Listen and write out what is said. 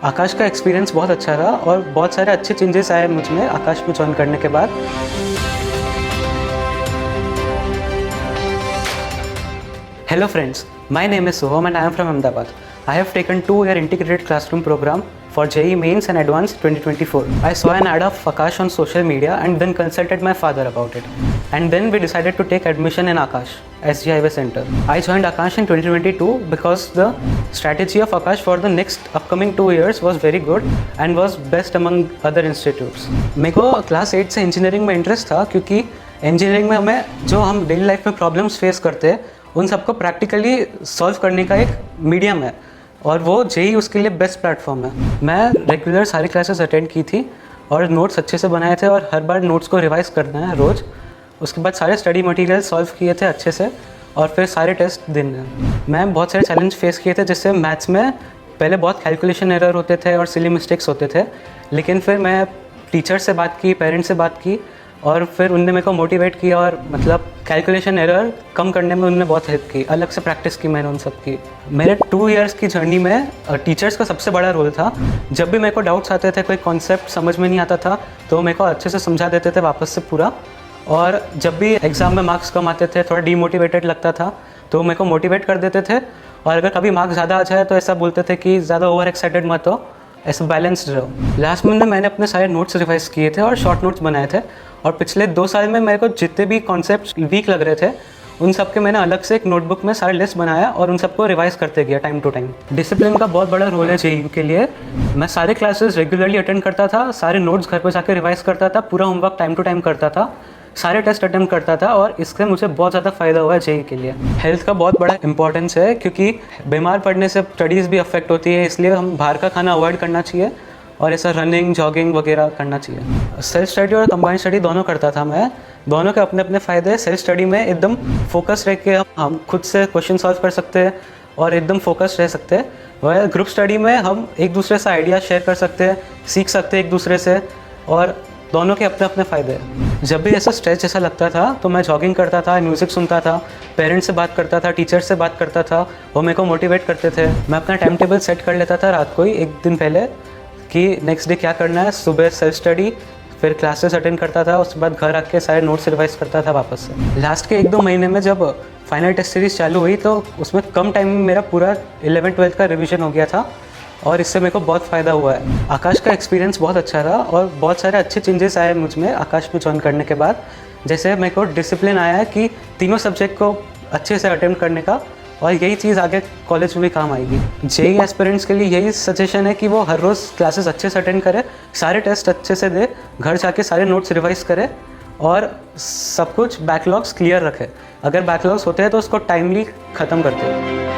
आकाश का एक्सपीरियंस बहुत अच्छा रहा और बहुत सारे अच्छे चेंजेस आए मुझ में आकाश में ज्वाइन करने के बाद। Hello friends, my name is Soham and I am from Ahmedabad. I have taken 2-year integrated classroom program for JEE Mains and Advanced 2024. I saw an ad of Akash on social media and then consulted my father about it. And then we decided to take admission in Akash, SG Highway Center. I joined Akash in 2022 because the strategy of Akash for the next upcoming 2 years was very good and was best among other institutes. मेरे को class 8 से engineering में interest था क्योंकि engineering में हमें जो हम डेली लाइफ में प्रॉब्लम्स फेस करते हैं उन सबको प्रैक्टिकली सॉल्व करने का एक मीडियम है और वो जेई उसके लिए बेस्ट प्लेटफॉर्म है। मैं रेगुलर सारी क्लासेस अटेंड की थी और नोट्स अच्छे से बनाए थे और हर बार नोट्स को रिवाइज करना है रोज़। उसके बाद सारे स्टडी मटेरियल सॉल्व किए थे अच्छे से और फिर सारे टेस्ट देने। मैं बहुत सारे चैलेंज फेस किए थे, जैसे मैथ्स में पहले बहुत कैलकुलेशन एरर होते थे और सिली मिस्टेक्स होते थे, लेकिन फिर मैं टीचर से बात की, पेरेंट्स से बात की और फिर उनने मेरे को मोटिवेट किया और मतलब कैलकुलेशन एरर कम करने में उन्होंने बहुत हेल्प की। अलग से प्रैक्टिस की मैंने उन सब की। मेरे 2 इयर्स की जर्नी में टीचर्स का सबसे बड़ा रोल था। जब भी मेरे को डाउट्स आते थे, कोई कॉन्सेप्ट समझ में नहीं आता था तो मेरे को अच्छे से समझा देते थे वापस से पूरा। और जब भी एग्ज़ाम में मार्क्स कम आते थे, थोड़ा डीमोटिवेटेड लगता था तो मेरे को मोटिवेट कर देते थे। और अगर कभी मार्क्स ज़्यादा आ जाए तो ऐसा बोलते थे कि ज़्यादा ओवर एक्साइटेड मत हो, ऐसा बैलेंस्ड रहो। लास्ट मंथ में मैंने अपने सारे नोट्स रिवाइज किए थे और शॉर्ट नोट्स बनाए थे और पिछले 2 साल में मेरे को जितने भी कॉन्सेप्ट्स वीक लग रहे थे उन सब के मैंने अलग से एक नोटबुक में सारे लिस्ट बनाया और उन सबको रिवाइज करते गया टाइम टू टाइम। डिसिप्लिन का बहुत बड़ा रोल है जेईई के लिए। मैं सारे क्लासेस रेगुलरली अटेंड करता था, सारे नोट्स घर पर जाकर रिवाइज करता था, पूरा होमवर्क टाइम टू टाइम करता था, सारे टेस्ट अटेम्प्ट करता था और इससे मुझे बहुत ज़्यादा फ़ायदा हुआ है जेईई के लिए। हेल्थ का बहुत बड़ा इंपॉर्टेंस है क्योंकि बीमार पड़ने से स्टडीज़ भी अफेक्ट होती है, इसलिए हम बाहर का खाना अवॉइड करना चाहिए और ऐसा रनिंग जॉगिंग वगैरह करना चाहिए। सेल्फ स्टडी और कंबाइंड स्टडी दोनों करता था मैं। दोनों के अपने अपने फ़ायदे हैं। सेल्फ स्टडी में एकदम फोकस रह के हम खुद से क्वेश्चन सॉल्व कर सकते हैं और एकदम फोकस रह सकते हैं। वह ग्रुप स्टडी में हम एक दूसरे से आइडिया शेयर कर सकते हैं, सीख सकते हैं एक दूसरे से और दोनों के अपने अपने फ़ायदे हैं। जब भी ऐसा स्ट्रेस जैसा लगता था तो मैं जॉगिंग करता था, म्यूज़िक सुनता था, पेरेंट्स से बात करता था, टीचर से बात करता था, वो मेरे को मोटिवेट करते थे। मैं अपना टाइम टेबल सेट कर लेता था रात को ही एक दिन पहले कि नेक्स्ट डे क्या करना है। सुबह सेल्फ स्टडी, फिर क्लासेस अटेंड करता था, उसके बाद घर आके सारे नोट्स रिवाइज करता था वापस से। लास्ट के 1-2 महीने में जब फाइनल टेस्ट सीरीज़ चालू हुई तो उसमें कम टाइम में मेरा पूरा 11th-12th का रिवीजन हो गया था और इससे मेरे को बहुत फ़ायदा हुआ है। आकाश का एक्सपीरियंस बहुत अच्छा रहा और बहुत सारे अच्छे चेंजेस आए मुझ में आकाश में ज्वाइन करने के बाद। जैसे मेरे को डिसिप्लिन आया है कि तीनों सब्जेक्ट को अच्छे से अटेम्प्ट करने का, और यही चीज़ आगे कॉलेज में भी काम आएगी। जेईई एस्पिरेंट्स के लिए यही सजेशन है कि वो हर रोज़ क्लासेस अच्छे से अटेंड करे, सारे टेस्ट अच्छे से दे, घर जाके सारे नोट्स रिवाइज करे और सब कुछ बैकलॉग्स क्लियर रखे। अगर बैकलॉग्स होते हैं तो उसको टाइमली ख़त्म करते हैं।